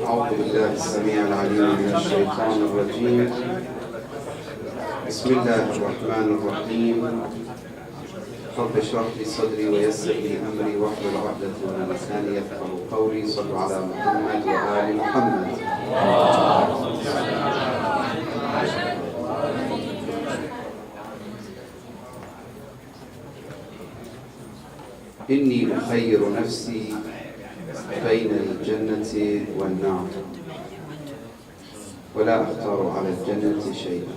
أعوذ بالله السميع العليم من الشيطان الرجيم. بسم الله الرحمن الرحيم. رب اشرح لي صدري ويسر لي أمري واحلل عقدة من لساني يفقهوا قولي. صلوا على محمد وآل محمد. إني أخير نفسي بين الجنة والنار ولا أختار على الجنة شيئا.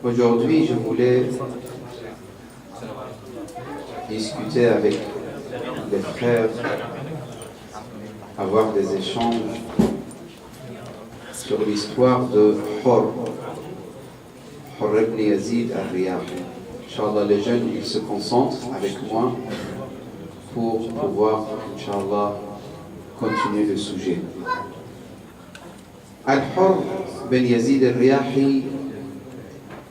Aujourd'hui, je voulais discuter avec les frères, avoir des échanges sur l'histoire de Hur ibn Yazid al-Riyahi. Inch'Allah, les jeunes, ils se concentrent avec moi pour pouvoir, Inch'Allah, continuer le sujet. Al-Hur ibn Yazid al-Riyahi,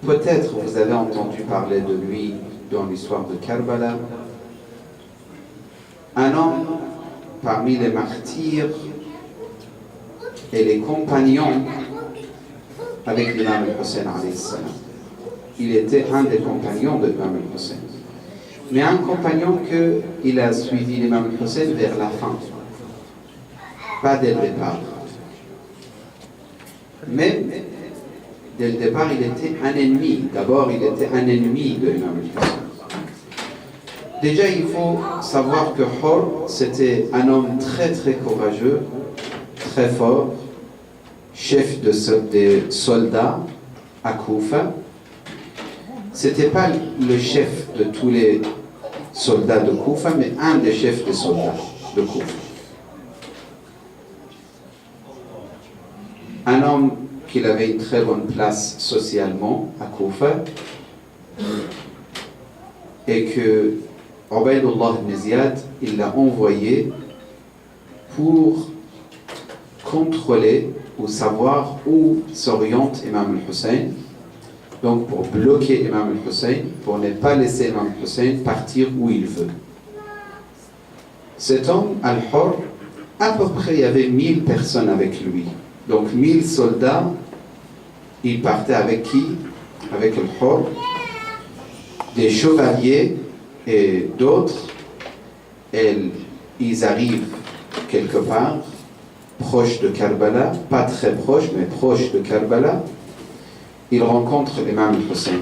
peut-être vous avez entendu parler de lui dans l'histoire de Karbala. Un homme parmi les martyrs et les compagnons avec l'imam al-Hussein alayhi salam. Il était un des compagnons de l'imam al-Hussein. Mais un compagnon qu'il a suivi l'imam al-Hussein vers la fin, pas dès le départ. Mais dès le départ, il était un ennemi. D'abord, il était un ennemi de l'imam al-Hussein. Déjà, il faut savoir que Hur, c'était un homme très très courageux, très fort, chef des soldats à Koufa. C'était pas le chef de tous les soldats de Koufa, mais un des chefs des soldats de Koufa. Un homme qui avait une très bonne place socialement à Koufa et que Ubaydullah ibn Ziyad, il l'a envoyé pour contrôler ou savoir où s'oriente Imam al-Hussein. Donc pour bloquer Imam al-Hussein, pour ne pas laisser Imam al-Hussein partir où il veut. Cet homme, Al-Hur, à peu près il y avait 1000 personnes avec lui. Donc 1000 soldats, il partait avec qui? Avec Al-Hur, des chevaliers et d'autres. Et ils arrivent quelque part, proche de Karbala, pas très proche, mais proche de Karbala. Il rencontre l'imam al-Hussein.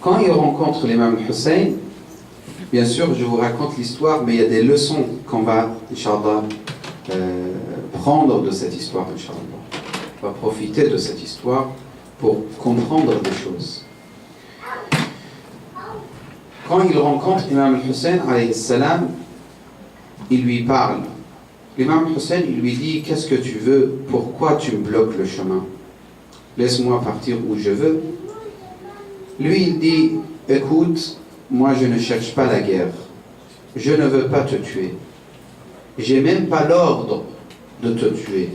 Quand il rencontre l'imam al-Hussein, bien sûr, je vous raconte l'histoire, mais il y a des leçons qu'on va, Inch'Allah, prendre de cette histoire, Inch'Allah. On va profiter de cette histoire pour comprendre des choses. Quand il rencontre l'imam al-Hussein, alayhi salam, il lui parle. L'imam al-Hussein, il lui dit, qu'est-ce que tu veux? Pourquoi tu me bloques le chemin? Laisse-moi partir où je veux. Lui, il dit, écoute, moi je ne cherche pas la guerre. Je ne veux pas te tuer. J'ai même pas l'ordre de te tuer.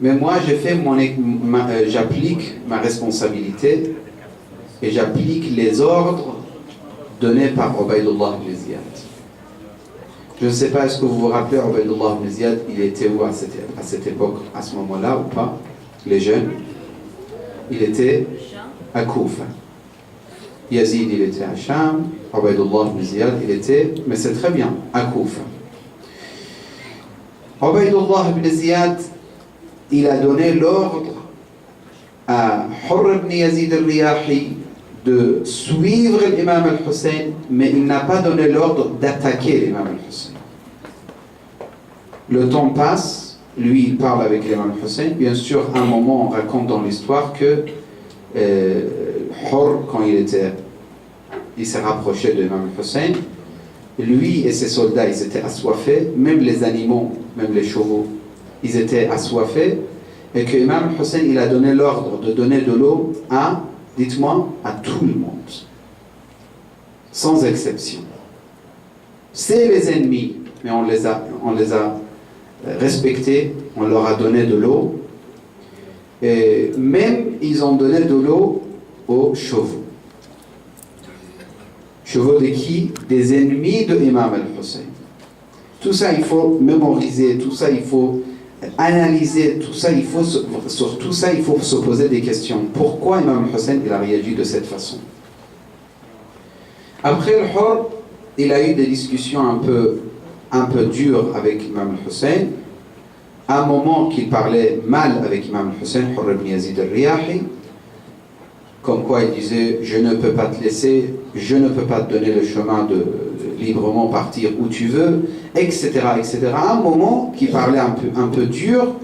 Mais moi, j'applique ma responsabilité et j'applique les ordres donnés par Ubaydullah ibn Ziyad. Je ne sais pas, est-ce que vous vous rappelez, Ubaydullah ibn Ziyad, il était où à cette époque, à ce moment-là ou pas? Les jeunes, il était à Koufa. Yazid, il était à Sham. Ubaydullah ibn Ziyad, il était, mais c'est très bien, à Koufa. Ubaydullah ibn Ziyad, il a donné l'ordre à Hur ibn Yazid al-Riyahi de suivre l'imam al-Hussein, mais il n'a pas donné l'ordre d'attaquer l'imam al-Hussein. Le temps passe. Lui, il parle avec l'imam Hussein. Bien sûr, à un moment, on raconte dans l'histoire que Hur, quand il s'est rapproché de l'imam Hussein, lui et ses soldats, ils étaient assoiffés, même les animaux, même les chevaux, ils étaient assoiffés, et que l'imam Hussein, il a donné l'ordre de donner de l'eau à, dites-moi, à tout le monde, sans exception. C'est les ennemis, mais on les a respectés, on leur a donné de l'eau, et même ils ont donné de l'eau aux chevaux. Chevaux de qui? Des ennemis de Imam al-Hussein. Tout ça, il faut mémoriser, tout ça, il faut analyser, sur tout ça, il faut se poser des questions. Pourquoi Imam al-Hussein il a réagi de cette façon? Après le Hur, il a eu des discussions un peu dures avec Imam al-Hussein. À un moment qu'il parlait mal avec Imam al-Hussein, Hurr ibn Yazid al-Riyahi, comme quoi il disait « Je ne peux pas te laisser, je ne peux pas te donner le chemin de librement partir où tu veux, etc. etc. » À un moment qu'il parlait un peu dur,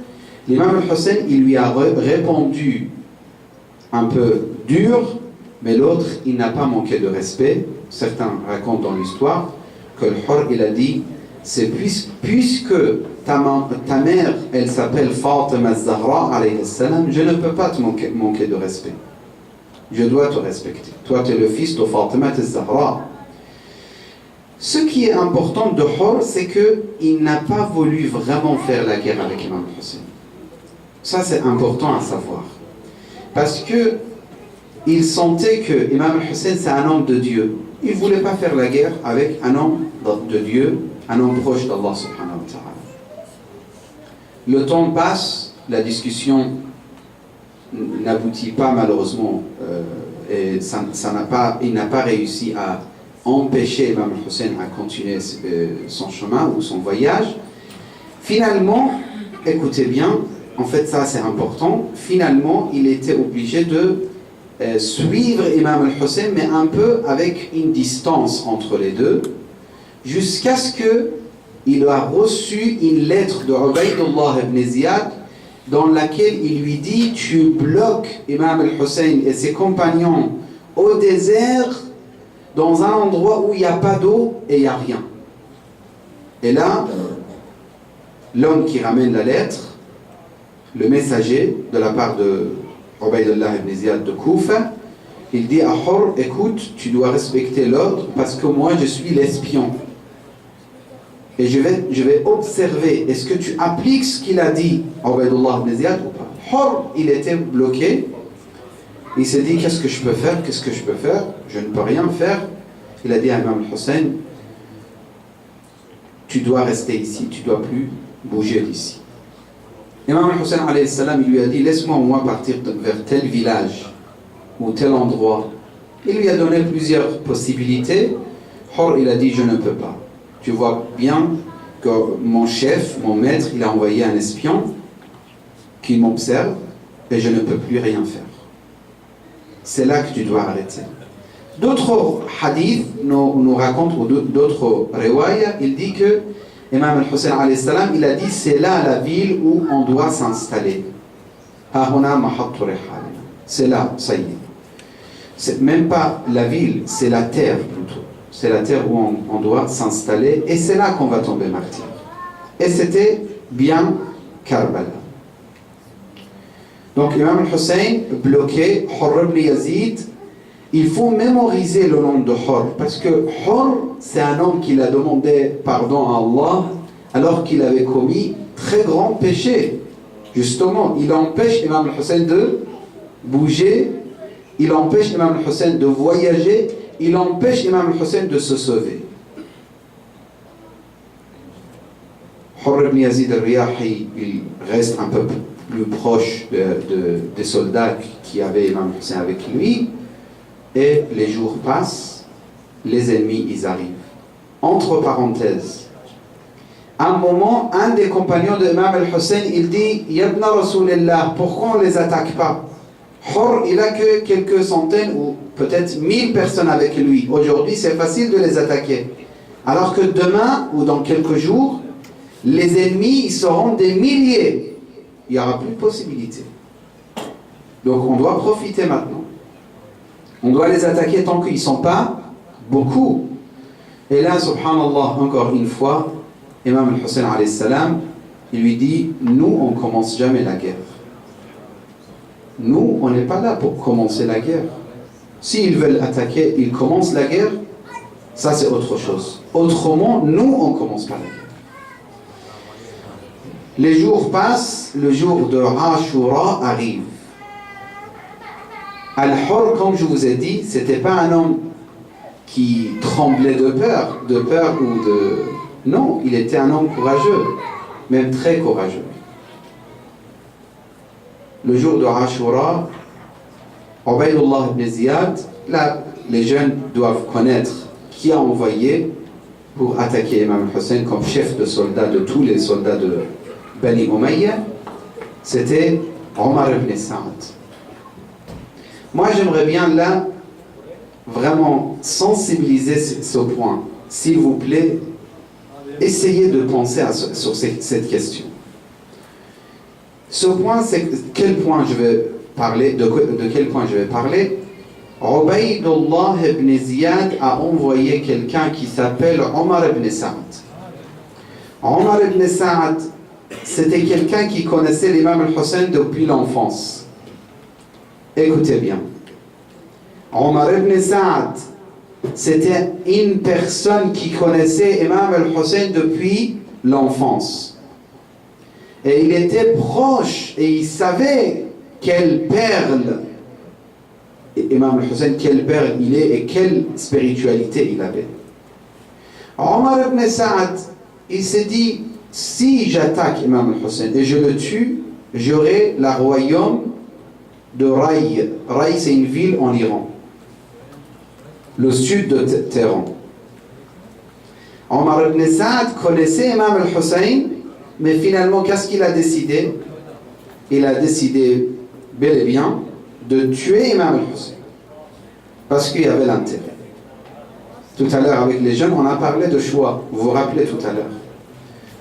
l'imam al-Hussein, il lui a répondu un peu dur, mais l'autre, il n'a pas manqué de respect. Certains racontent dans l'histoire que le Hurr, il a dit « C'est puisque ta mère, elle s'appelle Fatima al-Zahra, alayhi salam, je ne peux pas te manquer de respect. Je dois te respecter. Toi, tu es le fils de Fatima al-Zahra. » Ce qui est important de Hurr, c'est qu'il n'a pas voulu vraiment faire la guerre avec Imam Hussein. Ça, c'est important à savoir. Parce que il sentait que Imam Hussein, c'est un homme de Dieu. Il ne voulait pas faire la guerre avec un homme de Dieu, un homme proche d'Allah subhanahu wa ta'ala. Le temps passe, la discussion n'aboutit pas malheureusement, et il n'a pas réussi à empêcher Imam Hussein à continuer son chemin ou son voyage. Finalement, écoutez bien, en fait ça c'est important, finalement il était obligé de suivre Imam al-Hussein, mais un peu avec une distance entre les deux, jusqu'à ce qu'il a reçu une lettre de Ubaydullah ibn Ziyad dans laquelle il lui dit « Tu bloques Imam al-Hussein et ses compagnons au désert, dans un endroit où il n'y a pas d'eau et il n'y a rien. » Et là, l'homme qui ramène la lettre, le messager de la part de Ubaydullah ibn Ziyad de Koufa, il dit à Hurr, écoute, tu dois respecter l'ordre parce que moi je suis l'espion. Et je vais observer, est-ce que tu appliques ce qu'il a dit Ubaydullah ibn Ziyad ou pas? Hurr, il était bloqué. Il s'est dit, qu'est-ce que je peux faire? Qu'est-ce que je peux faire? Je ne peux rien faire. Il a dit à Imam al-Hussein, tu dois rester ici, tu ne dois plus bouger d'ici. Imam al-Hussein alayhi salam, il lui a dit, laisse-moi au moins partir vers tel village ou tel endroit. Il lui a donné plusieurs possibilités. Hurr, il a dit, je ne peux pas. Tu vois bien que mon chef, mon maître, il a envoyé un espion qui m'observe et je ne peux plus rien faire. C'est là que tu dois arrêter. D'autres hadiths nous racontent, ou d'autres riwayas, il dit que Imam al-Hussein alayhi salam, il a dit c'est là la ville où on doit s'installer. C'est là, ça y est. C'est même pas la ville, c'est la terre plutôt. C'est la terre où on doit s'installer et c'est là qu'on va tomber martyr. Et c'était bien Karbala. Donc Imam al-Hussein bloqué, Hurr ibn Yazid, il faut mémoriser le nom de Hurr parce que Hurr c'est un homme qui a demandé pardon à Allah alors qu'il avait commis très grand péché. Justement, il empêche Imam al-Hussein de bouger, il empêche Imam al-Hussein de voyager, il empêche Imam al-Hussein de se sauver. Hurr ibn Yazid al-Riyahi, il reste un peu plus proche des soldats qui avaient Imam Hussein avec lui, et les jours passent, les ennemis ils arrivent. Entre parenthèses, à un moment, un des compagnons de Imam al-Hussein, il dit Yabna Rasulillah, pourquoi on ne les attaque pas? Hurr, il a que quelques centaines ou peut-être 1000 personnes avec lui. Aujourd'hui, c'est facile de les attaquer. Alors que demain ou dans quelques jours, les ennemis ils seront des milliers. Il n'y aura plus de possibilité. Donc on doit profiter maintenant. On doit les attaquer tant qu'ils ne sont pas beaucoup. Et là, subhanallah, encore une fois, Imam al-Hussein alayhi salam, il lui dit, nous on ne commence jamais la guerre. Nous, on n'est pas là pour commencer la guerre. S'ils veulent attaquer, ils commencent la guerre, ça c'est autre chose. Autrement, nous on ne commence pas la guerre. Les jours passent, le jour de Ashura arrive. Al-Hurr, comme je vous ai dit, c'était pas un homme qui tremblait de peur ou de... Non, il était un homme courageux, même très courageux. Le jour de Ashura, Ubaydullah ibn Ziyad, là, les jeunes doivent connaître qui a envoyé pour attaquer Imam Hussein comme chef de soldats de tous les soldats de Bani Umayya. C'était Omar ibn Saad. Moi, j'aimerais bien là vraiment sensibiliser ce point. S'il vous plaît, essayez de penser sur cette question. Ce point, c'est quel point je vais parler, de quel point je vais parler. Ubaydullah ibn Ziyad a envoyé quelqu'un qui s'appelle Omar ibn Saad. Omar ibn Saad, c'était quelqu'un qui connaissait l'imam al-Hussein depuis l'enfance. Écoutez bien. Omar ibn Saad, c'était une personne qui connaissait Imam al-Hussein depuis l'enfance. Et il était proche et il savait quelle perle, Imam al-Hussein, quelle perle il est et quelle spiritualité il avait. Omar ibn Saad, il s'est dit, si j'attaque Imam al-Hussein et je le tue, j'aurai le royaume de Ray. Ray, c'est une ville en Iran, le sud de Téhéran. Omar ibn Saad connaissait Imam al-Hussein, mais finalement, qu'est-ce qu'il a décidé? Il a décidé, bel et bien, de tuer Imam al-Hussein, parce qu'il y avait l'intérêt. Tout à l'heure, avec les jeunes, on a parlé de choix. Vous vous rappelez tout à l'heure?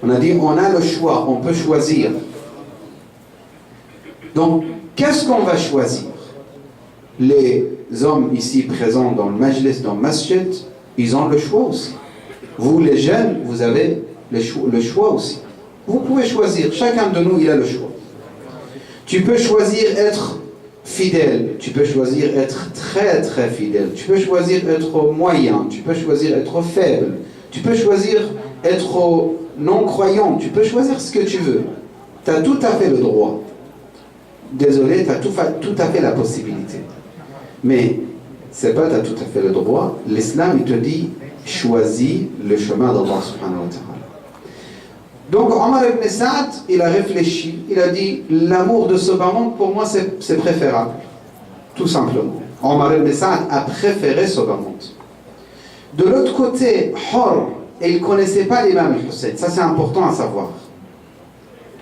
On a dit, on a le choix, on peut choisir. Donc, qu'est-ce qu'on va choisir? Les hommes ici présents dans le majlis, dans le masjid, ils ont le choix aussi. Vous, les jeunes, vous avez le choix aussi. Vous pouvez choisir, chacun de nous, il a le choix. Tu peux choisir être fidèle, tu peux choisir être très très fidèle, tu peux choisir être moyen, tu peux choisir être faible, tu peux choisir être non-croyant, tu peux choisir ce que tu veux. Tu as tout à fait le droit. Désolé, tu as tout à fait la possibilité. Mais c'est pas tu as tout à fait le droit. L'islam, il te dit, choisis le chemin d'Allah subhanahu wa ta'ala. Donc Omar ibn Saad, il a réfléchi, il a dit, l'amour de ce bas monde, pour moi, c'est préférable. Tout simplement. Omar ibn Saad a préféré ce bas monde. De l'autre côté, Hur, et il ne connaissait pas l'imam al-Hussein. Ça, c'est important à savoir.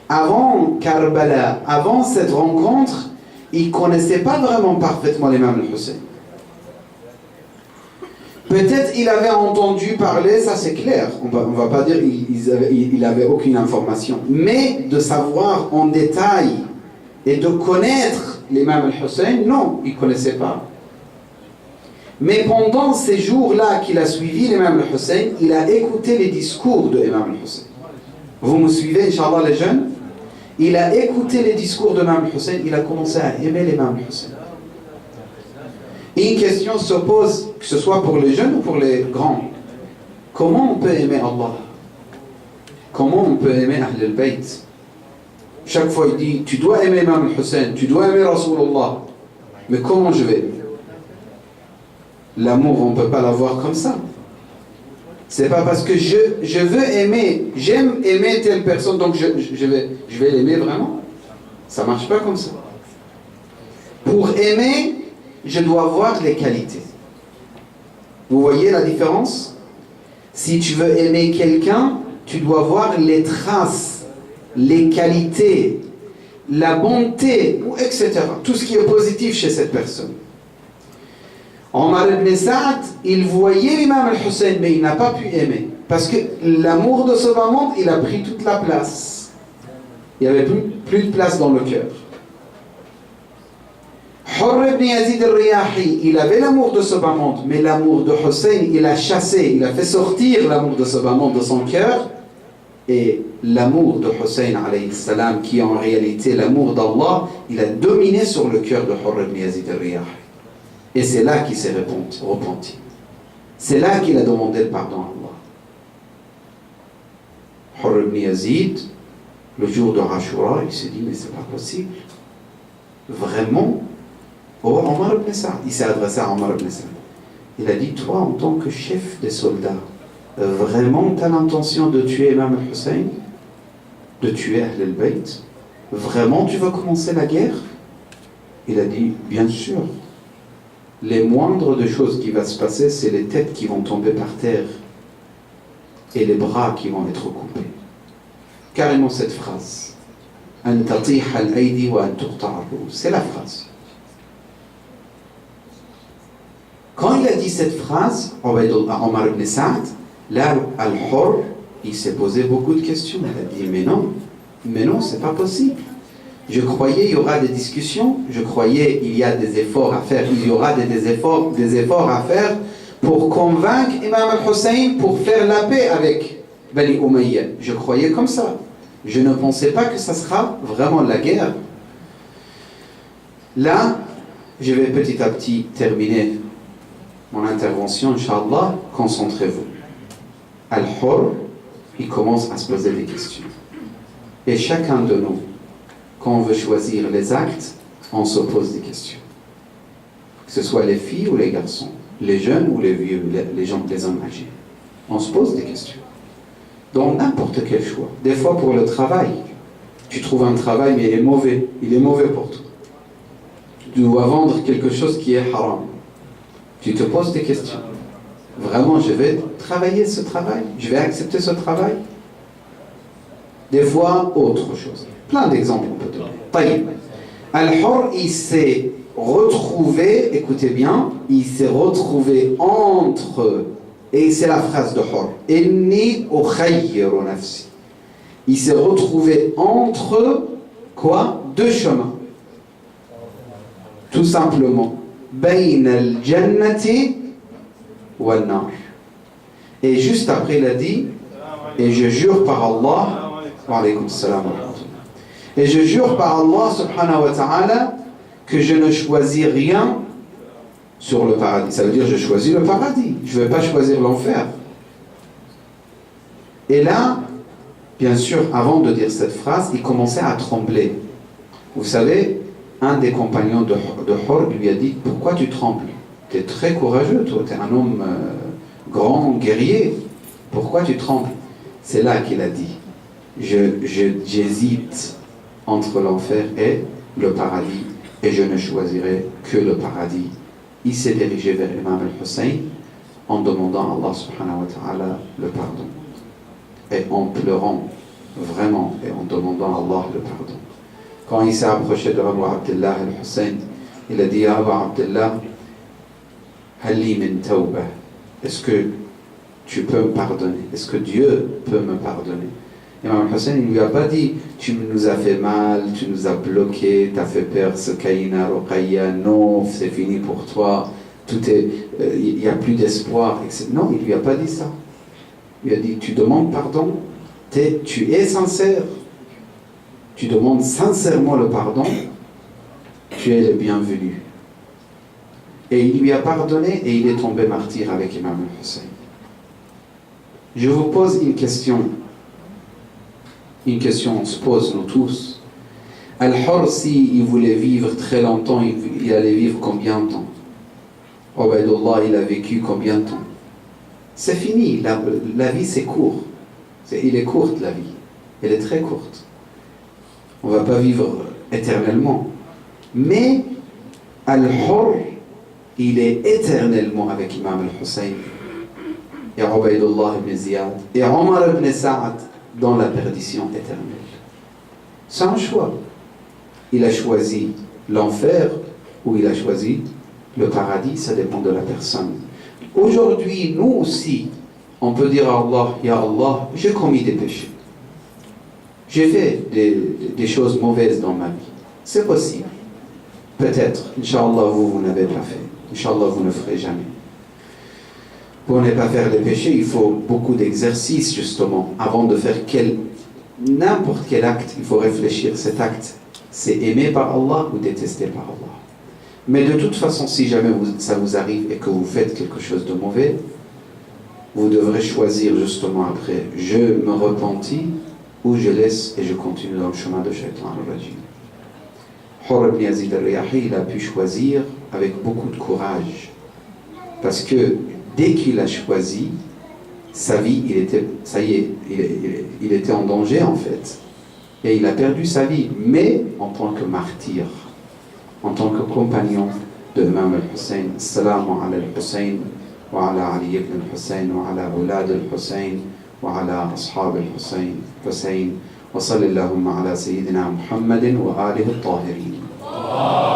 Avant Karbala, avant cette rencontre, il ne connaissait pas vraiment parfaitement l'imam al-Hussein. Peut-être il avait entendu parler, ça c'est clair, on va pas dire il avait aucune information, mais de savoir en détail et de connaître l'imam al-Hussein, non, il ne connaissait pas. Mais pendant ces jours-là qu'il a suivi l'imam al-Hussein, il a écouté les discours de l'imam al-Hussein. Vous me suivez, Inch'Allah les jeunes? Il a écouté les discours de l'imam al-Hussein, il a commencé à aimer l'imam al-Hussein. Une question se pose, que ce soit pour les jeunes ou pour les grands. Comment on peut aimer Allah? Comment on peut aimer Ahl al-Bayt? Chaque fois il dit, tu dois aimer Imam al-Hussein, tu dois aimer Rasulullah. Mais comment je vais aimer? L'amour, on ne peut pas l'avoir comme ça. C'est pas parce que je veux aimer, j'aime aimer telle personne, donc je vais l'aimer vraiment. Ça ne marche pas comme ça. Pour aimer, je dois voir les qualités. Vous voyez la différence? Si tu veux aimer quelqu'un, tu dois voir les traces, les qualités, la bonté, etc. Tout ce qui est positif chez cette personne. Omar ibn Saad, il voyait l'imam al-Hussein, mais il n'a pas pu aimer. Parce que l'amour de ce bas monde, il a pris toute la place. Il n'y avait plus de place dans le cœur. Hurr ibn Yazid al-Riyahi, il avait l'amour de ce bas monde, mais l'amour de Hussein, il a chassé, il a fait sortir l'amour de ce bas monde de son cœur, et l'amour de Hussein, alayhi salam, qui est en réalité l'amour d'Allah, il a dominé sur le cœur de Hurr ibn Yazid al-Riyahi. Et c'est là qu'il s'est repenti. C'est là qu'il a demandé le pardon à Allah. Hurr ibn Yazid, le jour de Ashura, il s'est dit, mais c'est pas possible. Vraiment? Oh, Omar ibn Saad. Il s'est adressé à Omar ibn Saad. Il a dit, toi, en tant que chef des soldats, vraiment tu as l'intention de tuer Imam al-Hussein, de tuer Ahl al-Bayt? Vraiment tu vas commencer la guerre? Il a dit, bien sûr. Les moindres de choses qui vont se passer, c'est les têtes qui vont tomber par terre et les bras qui vont être coupés. Carrément cette phrase. C'est la phrase. Quand il a dit cette phrase, Omar ibn Saad, là, Al-Hurr, il s'est posé beaucoup de questions. Il a dit, mais non, c'est pas possible. Je croyais il y aura des discussions, je croyais il y a des efforts à faire, il y aura des efforts à faire pour convaincre Imam al-Hussein pour faire la paix avec Bani Umayya. Je croyais comme ça. Je ne pensais pas que ça sera vraiment la guerre. Là, je vais petit à petit terminer mon intervention, Inch'Allah. Concentrez-vous. Al-Hurr, il commence à se poser des questions. Et chacun de nous, quand on veut choisir les actes, on se pose des questions. Que ce soit les filles ou les garçons, les jeunes ou les vieux, les hommes âgés. On se pose des questions. Dans n'importe quel choix. Des fois pour le travail. Tu trouves un travail mais il est mauvais. Il est mauvais pour toi. Tu dois vendre quelque chose qui est haram. Tu te poses des questions. Vraiment, je vais travailler ce travail? Je vais accepter ce travail? Des fois, autre chose. Plein d'exemples on peut donner. Taïb. Al-Hurr, il s'est retrouvé, écoutez bien, il s'est retrouvé entre, et c'est la phrase de Hurr, Inni ukhayyiru nafsi. Il s'est retrouvé entre, quoi? Deux chemins. Tout simplement. Bayna al-jannati wal-nar. Et juste après, il a dit, et je jure par Allah, wa alaykum salam wa rahmatullah. Et je jure par Allah subhanahu wa ta'ala que je ne choisis rien sur le paradis. Ça veut dire que je choisis le paradis. Je ne vais pas choisir l'enfer. Et là, bien sûr, avant de dire cette phrase, il commençait à trembler. Vous savez, un des compagnons de Hurr lui a dit, pourquoi tu trembles? Tu es très courageux, toi, tu es un homme grand, guerrier. Pourquoi tu trembles? C'est là qu'il a dit, j'hésite entre l'enfer et le paradis, et je ne choisirai que le paradis. Il s'est dirigé vers Imam al-Hussein en demandant à Allah subhanahu wa ta'ala le pardon. Et en pleurant, vraiment, et en demandant à Allah le pardon. Quand il s'est approché de Abu Abdullah al-Hussein, il a dit à Abu Abdullah, Halli min tawbah. Est-ce que tu peux me pardonner? Est-ce que Dieu peut me pardonner? Imam Hussein ne lui a pas dit, tu nous as fait mal, tu nous as bloqué, tu as fait peur, ce Kaïna, Ruqayya, non, c'est fini pour toi, il n'y a plus d'espoir, etc. Non, il ne lui a pas dit ça. Il lui a dit, tu demandes pardon, tu es sincère, tu demandes sincèrement le pardon, tu es le bienvenu. Et il lui a pardonné et il est tombé martyr avec Imam Hussein. Je vous pose une question. Une question, on se pose nous tous. Al-Hurr, s'il voulait vivre très longtemps, il allait vivre combien de temps? Ubaydullah, il a vécu combien de temps? C'est fini, la vie c'est court. Il est courte la vie, elle est très courte. On ne va pas vivre éternellement. Mais Al-Hurr, il est éternellement avec Imam al-Hussein et Ubaydullah ibn Ziyad et Omar ibn Saad dans la perdition éternelle. C'est un choix. Il a choisi l'enfer ou il a choisi le paradis, ça dépend de la personne. Aujourd'hui, nous aussi, on peut dire à Allah, Ya Allah, j'ai commis des péchés. J'ai fait des choses mauvaises dans ma vie. C'est possible. Peut-être, Inch'Allah, vous n'avez pas fait. Inch'Allah, vous ne ferez jamais. Pour ne pas faire les péchés, il faut beaucoup d'exercices, justement. Avant de faire n'importe quel acte, il faut réfléchir. Cet acte, c'est aimé par Allah ou détesté par Allah. Mais de toute façon, si jamais ça vous arrive et que vous faites quelque chose de mauvais, vous devrez choisir justement après, je me repentis ou je laisse et je continue dans le chemin de Shaitan al-Rajim. Hurr ibn Yazid al-Riyahi, il a pu choisir avec beaucoup de courage. Parce que dès qu'il a choisi, sa vie, ça y est, il était en danger en fait. Et il a perdu sa vie, mais en tant que martyr, en tant que compagnon de Imam al-Hussein. Assalamu ala al-Hussein, wa ala Ali ibn al-Hussein, wa ala aulad al-Hussein, wa ala ashab al-Hussein, wa sallallahu ala Sayyidina Muhammadin wa alihi al-Tahirin.